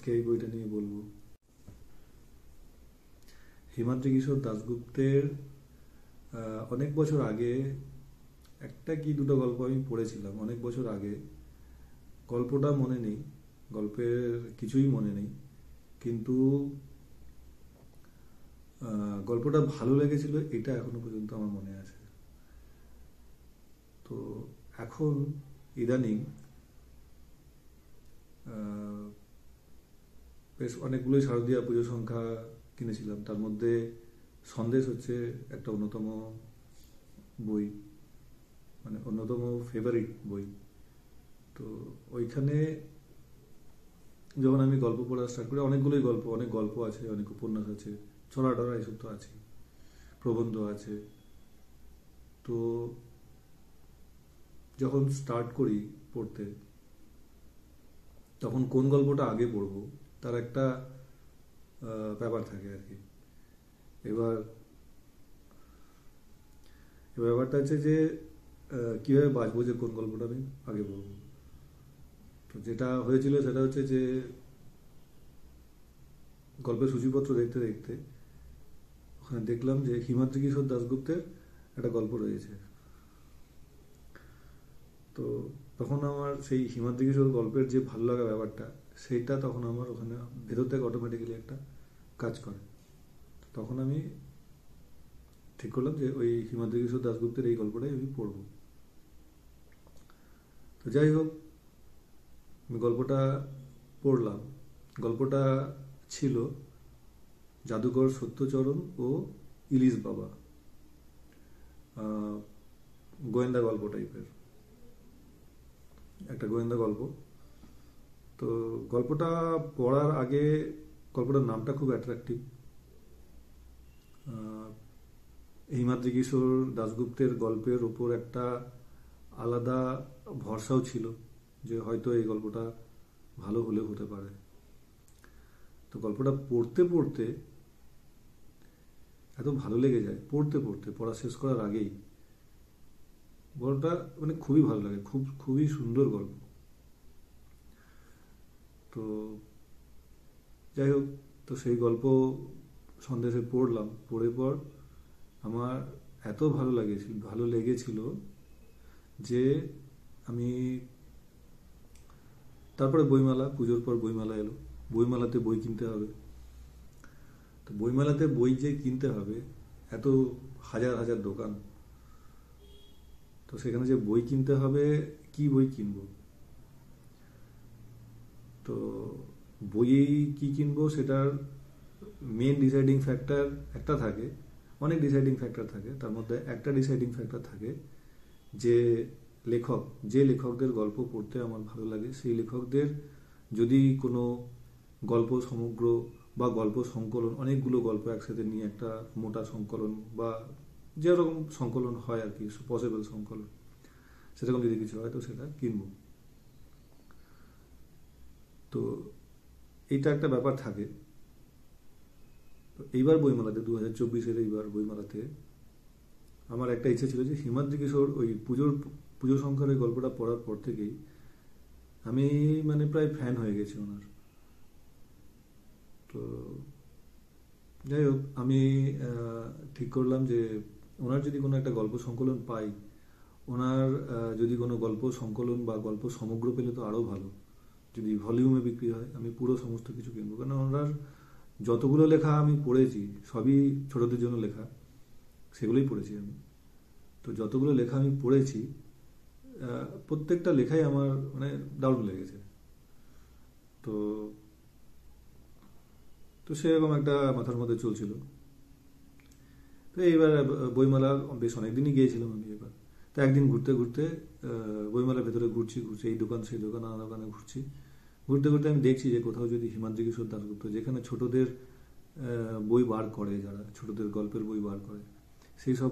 আজকে এই বইটা নিয়ে বলবো। হিমাদ্রি কিশোর দাশগুপ্তের অনেক বছর আগে একটা কি দুটো গল্প আমি পড়েছিলাম অনেক বছর আগে। গল্পটা মনে নেই, গল্পের কিছুই মনে নেই, কিন্তু গল্পটা ভালো লেগেছিল এটা এখনো পর্যন্ত আমার মনে আছে। তো এখন ইদানিং আহ, বেশ অনেকগুলোই শারদীয়া পুজো সংখ্যা কিনেছিলাম, তার মধ্যে সন্দেশ হচ্ছে একটা অন্যতম বই, মানে অন্যতম ফেভারিট বই। তো ওইখানে যখন আমি গল্প পড়া স্টার্ট করি, অনেকগুলোই গল্প, অনেক গল্প আছে, অনেক উপন্যাস আছে, ছড়া টড়া এসব তো আছে, প্রবন্ধ আছে। তো যখন স্টার্ট করি পড়তে, তখন কোন গল্পটা আগে পড়বো তার একটা ব্যাপার থাকে আর কি। এবার ব্যাপারটা হচ্ছে যে কীভাবে বাঁচবো যে কোন গল্পটা আমি আগে পড়বো। তো যেটা হয়েছিল সেটা হচ্ছে যে গল্পের সূচিপত্র দেখতে দেখতে ওখানে দেখলাম যে হিমাদ্রি কিশোর দাশগুপ্তের একটা গল্প রয়েছে। তো তখন আমার সেই হিমাদ্রি কিশোর গল্পের যে ভালো লাগা ব্যাপারটা, সেইটা তখন আমার ওখানে ভেতর থেকে অটোমেটিক্যালি একটা কাজ করে। তখন আমি ঠিক করলাম যে ওই হিমাদ্রি কিশোর দাশগুপ্তের এই গল্পটাই আমি পড়ব। তো যাই হোক, আমি গল্পটা পড়লাম। গল্পটা ছিল জাদুকর সত্যচরণ ও ইলিশ বাবা, গোয়েন্দা গল্প টাইপের একটা গোয়েন্দা গল্প। তো গল্পটা পড়ার আগে গল্পটার নামটা খুব অ্যাট্রাকটিভ। হিমাদ্রি কিশোর দাশগুপ্তের গল্পের ওপর একটা আলাদা ভরসাও ছিল যে হয়তো এই গল্পটা ভালো হলেও হতে পারে। তো গল্পটা পড়তে পড়তে এত ভালো লেগে যায়, পড়তে পড়তে পড়া শেষ করার আগেই গল্পটা মানে খুবই ভালো লাগে, খুবই সুন্দর গল্প। তো যাই হোক, তো সেই গল্প সন্দেশে পড়লাম, পড়ে পর আমার এত ভালো লেগেছিল যে আমি তারপরে বইমেলা, পুজোর পর বইমেলা এলো, বইমেলাতে বই কিনতে হবে। তো বইমেলাতে বই যে কিনতে হবে, এত হাজার হাজার দোকান, তো সেখানে যে বই কিনতে হবে, কি বই কিনবো? তো বই কি কিনবো সেটার মেন ডিসাইডিং ফ্যাক্টর একটা থাকে, অনেক ডিসাইডিং ফ্যাক্টর থাকে, তার মধ্যে একটা ডিসাইডিং ফ্যাক্টর থাকে যে লেখক, যে লেখকদের গল্প পড়তে আমার ভালো লাগে, সেই লেখকদের যদি কোনো গল্প সমগ্র বা গল্প সংকলন, অনেকগুলো গল্প একসাথে নিয়ে একটা মোটা সংকলন বা যেরকম সংকলন হয় আর কি, পসিবল সংকলন, সেরকম যদি কিছু হয় তো সেটা কিনবো। তো এইটা একটা ব্যাপার থাকে। তো এইবার বইমেলাতে 2024-এর এইবার বইমেলাতে আমার একটা ইচ্ছা ছিল যে হিমাদ্রি কিশোর ওই পুজো সংখ্যার ওই গল্পটা পড়ার পর থেকেই আমি মানে প্রায় ফ্যান হয়ে গেছি ওনার। তো যাই হোক, আমি ঠিক করলাম যে ওনার যদি কোনো একটা গল্প সংকলন পাই, ওনার যদি কোনো গল্প সংকলন বা গল্প সমগ্র পেলে তো আরও ভালো। যদি ভলিউমে বিক্রি হয়, আমি পুরো সমস্ত কিছু কিনবো, কারণ ওনার যতগুলো লেখা আমি পড়েছি সবই ছোটদের জন্য লেখা, সেগুলোই পড়েছি আমি। তো যতগুলো লেখা আমি পড়েছি, প্রত্যেকটা লেখাই আমার মানে দারুণ লেগেছে। তো তো সেরকম একটা মাথার মধ্যে চলছিল। তো এইবার বইমেলা বেশ অনেকদিনই গিয়েছিলাম আমি এবার। তো একদিন ঘুরতে ঘুরতে বইমেলার ভেতরে ঘুরছি, এই দোকান সেই দোকান, নানা দোকানে ঘুরছি। ঘুরতে ঘুরতে আমি দেখছি যে কোথাও যদি হিমাদ্রি কিশোর দাশগুপ্ত, যেখানে ছোটদের বই বার করে, যারা ছোটদের গল্পের বই বার করে, সেই সব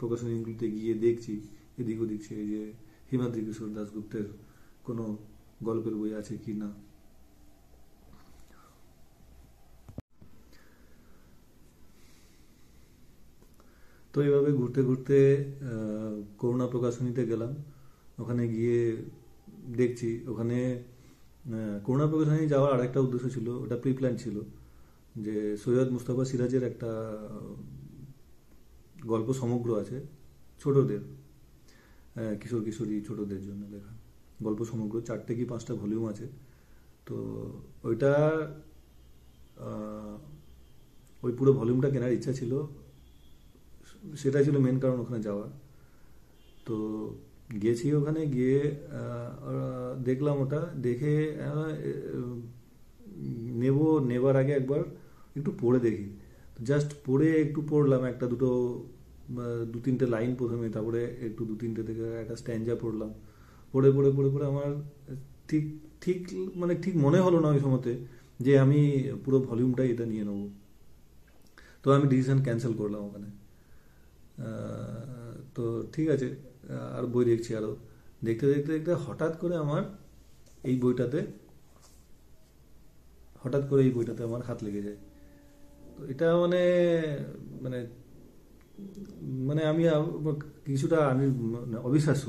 প্রকাশনীগুলিতে গিয়ে দেখছি এদিক ওদিক এই যে হিমাদ্রি কিশোর দাশগুপ্তের কোনো গল্পের বই আছে কি না। তো এইভাবে ঘুরতে ঘুরতে করুণা প্রকাশনীতে গেলাম। ওখানে গিয়ে দেখছি ওখানে করুণা প্রকাশনী যাওয়ার আরেকটা উদ্দেশ্য ছিল, ওটা প্রি প্ল্যান ছিল, যে সৈয়দ মুস্তাফা সিরাজের একটা গল্প সমগ্র আছে ছোটদের, কিশোর কিশোরী ছোটদের জন্য লেখা গল্প সমগ্র, 4টে কি 5টা ভলিউম আছে। তো ওইটা ওই পুরো ভলিউমটা কেনার ইচ্ছা ছিল, সেটাই ছিল মেন কারণ ওখানে যাওয়ার। তো গেছি, ওখানে গিয়ে দেখলাম, ওটা দেখে নেবার আগে একবার একটু পড়ে দেখি। জাস্ট পড়ে একটু পড়লাম, একটা দুটো 2-3টে লাইন প্রথমে, তারপরে একটু 2-3টে থেকে একটা স্ট্যান্জা পড়লাম। পড়ে পড়ে পড়ে পড়ে আমার ঠিক ঠিক মানে ঠিক মনে হলো না ওই সময়তে যে আমি পুরো ভলিউমটাই এটা নিয়ে নেবো। তো আমি ডিসিশন ক্যান্সেল করলাম ওখানে। তো ঠিক আছে, আর বই দেখছি, আরও দেখতে দেখতে দেখতে এই বইটাতে হঠাৎ করে এই বইটাতে আমার হাত লেগে যায়। তো এটা মানে মানে মানে আমি কিছুটা অবিশ্বাস্য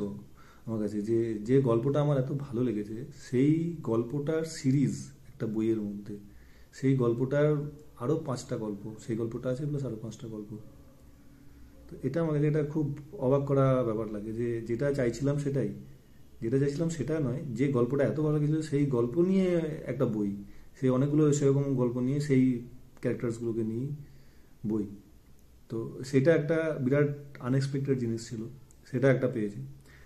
আমার কাছে, যে যে গল্পটা আমার এত ভালো লেগেছে, সেই গল্পটার সিরিজ একটা বইয়ের মধ্যে, সেই গল্পটার আরও 5টা গল্প, সেই গল্পটা আছে প্লাস আরও 5টা গল্প। তো এটা আমার কাছে এটা খুব অবাক করা ব্যাপার লাগে, যে যেটা চাইছিলাম সেটা নয়, যে গল্পটা এত ভালো লেগেছিল সেই গল্প নিয়ে একটা বই, সেই অনেকগুলো সেরকম গল্প নিয়ে, সেই ক্যারেক্টার্সগুলোকে নিয়ে বই। তো সেটা একটা বিরাট আনএক্সপেক্টেড জিনিস ছিল, সেটা একটা পেয়েছি।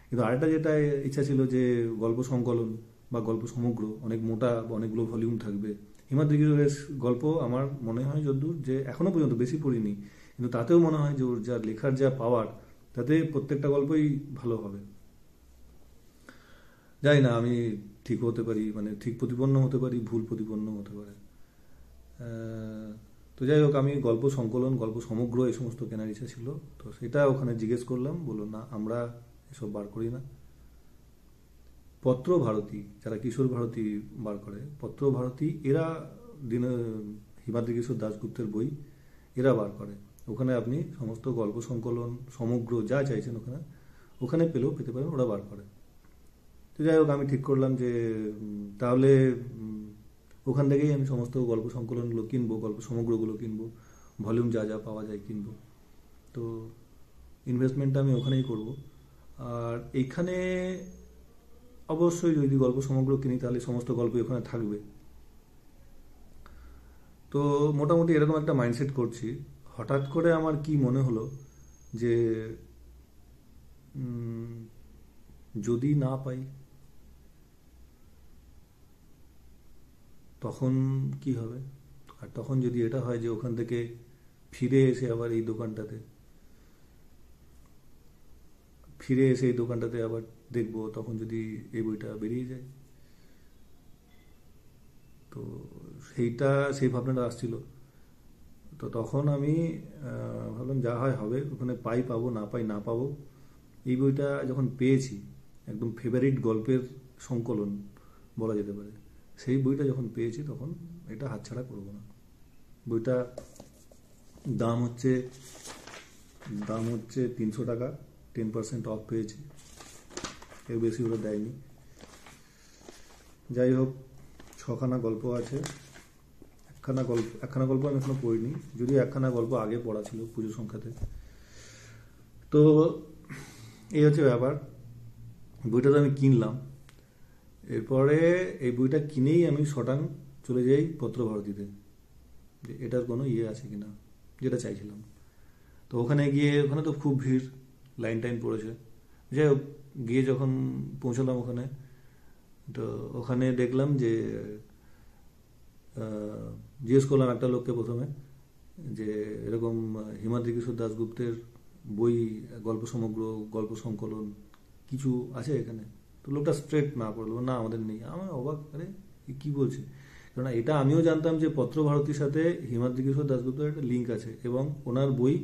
কিন্তু আরেকটা যেটা ইচ্ছা ছিল, যে গল্প সংকলন বা গল্প সমগ্র, অনেক মোটা, অনেকগুলো ভলিউম থাকবে। হিমাদ্রি কিশোরের গল্প আমার মনে হয় যদ্দূর, যে এখনো পর্যন্ত বেশি পড়িনি, কিন্তু তাতেও মনে হয় যে ওর যা লেখার যা পাওয়ার, তাতে প্রত্যেকটা গল্পই ভালো হবে। জানি না আমি ঠিক হতে পারি, মানে ঠিক প্রতিপন্ন হতে পারি, ভুল প্রতিপন্ন হতে পারে। তো যাই হোক, আমি গল্প সংকলন, গল্প সমগ্র এই সমস্ত কেনার ইচ্ছা ছিল। তো সেটা ওখানে জিজ্ঞেস করলাম, বললো না, আমরা এসব বার করি না। পত্র ভারতী, যারা কিশোর ভারতী বার করে, পত্র ভারতী এরা দিনে হিমাদ্রি কিশোর দাশগুপ্তের বই এরা বার করে। ওখানে আপনি সমস্ত গল্প সংকলন সমগ্র যা চাইছেন ওখানে ওখানে পেতে পারেন, ওরা বার করে। তো যাই হোক, আমি ঠিক করলাম যে তাহলে ওখান থেকেই আমি সমস্ত গল্প সংকলনগুলো কিনবো, গল্প সমগ্রগুলো কিনবো, ভলিউম যা যা পাওয়া যায় কিনবো। তো ইনভেস্টমেন্টটা আমি ওখানেই করব। আর এইখানে অবশ্যই যদি গল্প সমগ্র কিনি, তাহলে সমস্ত গল্পই ওখানে থাকবে। তো মোটামুটি এরকম একটা মাইন্ডসেট করছি। হঠাৎ করে আমার কি মনে হলো, যে যদি না পাই তখন কি হবে? আর তখন যদি এটা হয় যে ওখান থেকে ফিরে এসে আবার এই দোকানটাতে আবার দেখবো, তখন যদি এই বইটা বেরিয়ে যায়, তো সেই ভাবনাটা আসছিল। তো তখন আমি ভাবলাম যা হয় হবে, ওখানে পাবো, না পাই না পাবো। এই বইটা যখন পেয়েছি, একদম ফেভারিট গল্পের সংকলন বলা যেতে পারে, সেই বইটা যখন পেয়েছি, তখন এটা হাতছাড়া করবো না। বইটা দাম হচ্ছে 300 টাকা, 10% অফ পেয়েছি, এর বেশি ওরা দেয়নি। যাই হোক, 6খানা গল্প আছে। একখানা গল্প আমি এখনো পড়িনি, যদিও একখানা গল্প আগে পড়া ছিল পুজো সংখ্যাতে। তো এই হচ্ছে ব্যাপার। বইটা তো আমি কিনলাম, এরপরে এই বইটা কিনেই আমি শটাং চলে যাই পত্রভারতীতে, যে এটার কোনো আছে কিনা, যেটা চাইছিলাম। তো ওখানে তো খুব ভিড়, লাইন পড়েছে। যাই হোক, গিয়ে যখন পৌঁছালাম ওখানে, তো ওখানে দেখলাম যে জিজ্ঞেস করলাম একটা লোককে প্রথমে, যে এরকম হিমাদ্রি কিশোর দাশগুপ্তের বই, গল্প সমগ্র, গল্প সংকলন কিছু আছে এখানে? তো লোকটা স্ট্রেট না করলো, না আমাদের নেই। আমার অবাক, আরে কি বলছে? কারণ এটা আমিও জানতাম যে পত্রভারতীর সাথে হিমাদ্রি কিশোর দাশগুপ্তের একটা লিঙ্ক আছে, এবং ওনার বই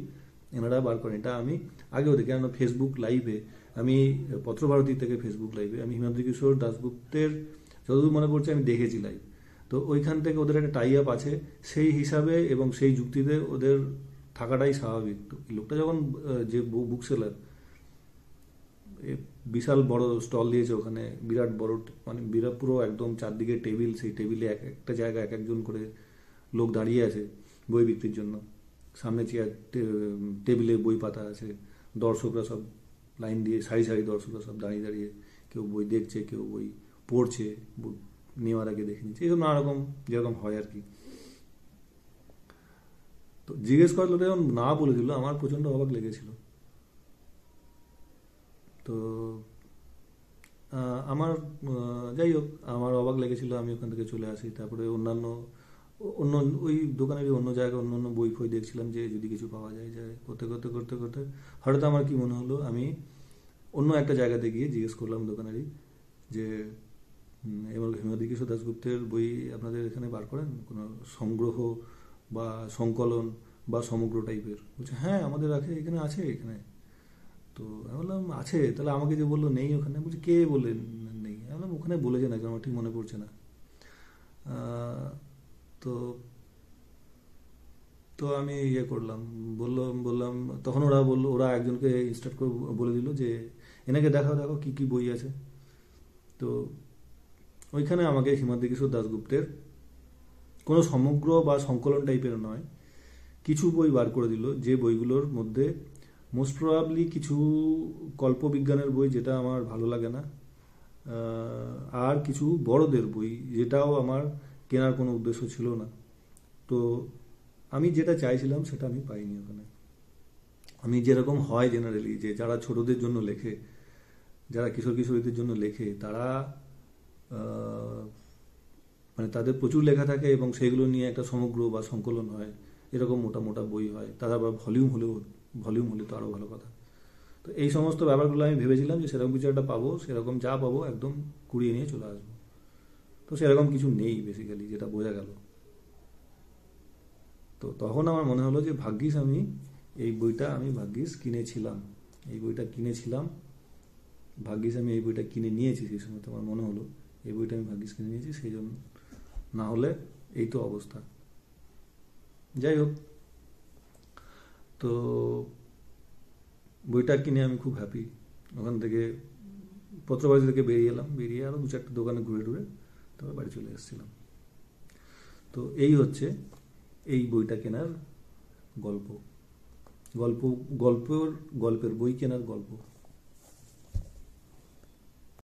এনারা বার করেন, এটা আমি আগেও দেখি। আমরা ফেসবুক লাইভে, আমি পত্রভারতী থেকে ফেসবুক লাইভে আমি হিমাদ্রি কিশোর দাশগুপ্তের যতদূর মনে পড়ছে আমি দেখেছি লাইভ। তো ওইখান থেকে ওদের একটা টাই আপ আছে, সেই হিসাবে এবং সেই যুক্তিতে ওদের থাকাটাই স্বাভাবিক। তো লোকটা যখন, যে বুক সেলার, এ বিশাল বড় স্টল দিয়েছে ওখানে, বিরাট বড়, মানে বিরাট পুরো একদম চারদিকে টেবিল, সেই টেবিলে এক একটা জায়গায় এক একজন করে লোক দাঁড়িয়ে আছে বই বিক্রির জন্য। সামনে চেয়ার, টেবিলে বই পাতা আছে, দর্শকরা সব লাইন দিয়ে সারি সারি দর্শকরা সব দাঁড়িয়ে দাঁড়িয়ে কেউ বই দেখছে, কেউ বই পড়ছে, নেওয়ার আগে দেখে নিচ্ছে, এইসব নানা রকম যেরকম হয় আর কি। তো জিজ্ঞেস করার লোকটা যখন না বলে দিল, আমার প্রচণ্ড অবাক লেগেছিল। তো আমার যাই হোক, আমার অবাক লেগেছিল, আমি ওখান থেকে চলে আসি। তারপরে অন্যান্য অন্য ওই দোকানেরই অন্য জায়গায় অন্য অন্য বই ফই দেখছিলাম যে যদি কিছু পাওয়া যায় যায়, করতে করতে করতে করতে হঠাৎ আমার কি মনে হলো, আমি অন্য একটা জায়গাতে গিয়ে জিজ্ঞেস করলাম দোকানেরই যে এবার হেমাদ্রি কিশোর দাশগুপ্তের বই আপনাদের এখানে বার করেন, কোনো সংগ্রহ বা সংকলন বা সমগ্র টাইপের? বলছে হ্যাঁ আমাদের রাখে, এখানে আছে এখানে। তো আমি বললাম আছে, তাহলে আমাকে যে বললো নেই ওখানে, বলছি কে বললেন নেই? আমি বললাম ওখানে বলেছে নাকি, আমার ঠিক মনে পড়ছে না। তো তো আমি ইয়ে করলাম, বললাম, তখন ওরা বললো, ওরা একজনকে ইনস্ট্রাক্ট করে বলে দিল যে এনাকে দেখাও, দেখো কি কি বই আছে। তো ওইখানে আমাকে হিমাদ্রি কিশোর দাশগুপ্তের কোনো সমগ্র বা সংকলন টাইপের নয়, কিছু বই বার করে দিল, যে বইগুলোর মধ্যে মোস্ট প্রবাবলি কিছু কল্পবিজ্ঞানের বই, যেটা আমার ভালো লাগে না, আর কিছু বড়দের বই, যেটাও আমার কেনার কোনো উদ্দেশ্য ছিল না। তো আমি যেটা চাইছিলাম সেটা আমি পাইনি ওখানে। আমি যেরকম হয় জেনারেলি, যে যারা ছোটদের জন্য লেখে, যারা কিশোর কিশোরীদের জন্য লেখে, তারা মানে তাদের প্রচুর লেখা থাকে এবং সেগুলো নিয়ে একটা সমগ্র বা সংকলন হয়, এরকম মোটা মোটা বই হয়, তারা আবার ভলিউম হলে তো আরও ভালো কথা। তো এই সমস্ত ব্যাপারগুলো আমি ভেবেছিলাম যে সেরকম কিছু একটা পাবো, সেরকম যা পাবো একদম কুড়িয়ে নিয়ে চলে আসবো। তো সেরকম কিছু নেই বেসিক্যালি, যেটা বোঝা গেল। তো তখন আমার মনে হলো যে ভাগ্যিস আমি এই বইটা আমি ভাগ্যিস কিনেছিলাম, এই বইটা কিনেছিলাম, ভাগ্যিস আমি এই বইটা কিনে নিয়েছি। সেই সময় তো আমার মনে হলো এই বইটা আমি ভাগ্যিস কিনে নিয়েছি, সেই জন্য, না হলে এই তো অবস্থা। যাই হোক, তো বইটা কিনে আমি খুব হ্যাপি। ওখান থেকে পত্রবাড়ি থেকে বেরিয়ে এলাম, বেরিয়ে আরও দু চারটে দোকানে ঘুরে টুরে তারপর বাড়ি চলে এসেছিলাম। তো এই হচ্ছে এই বইটা কেনার গল্প, গল্প গল্পের গল্পের বই কেনার গল্প।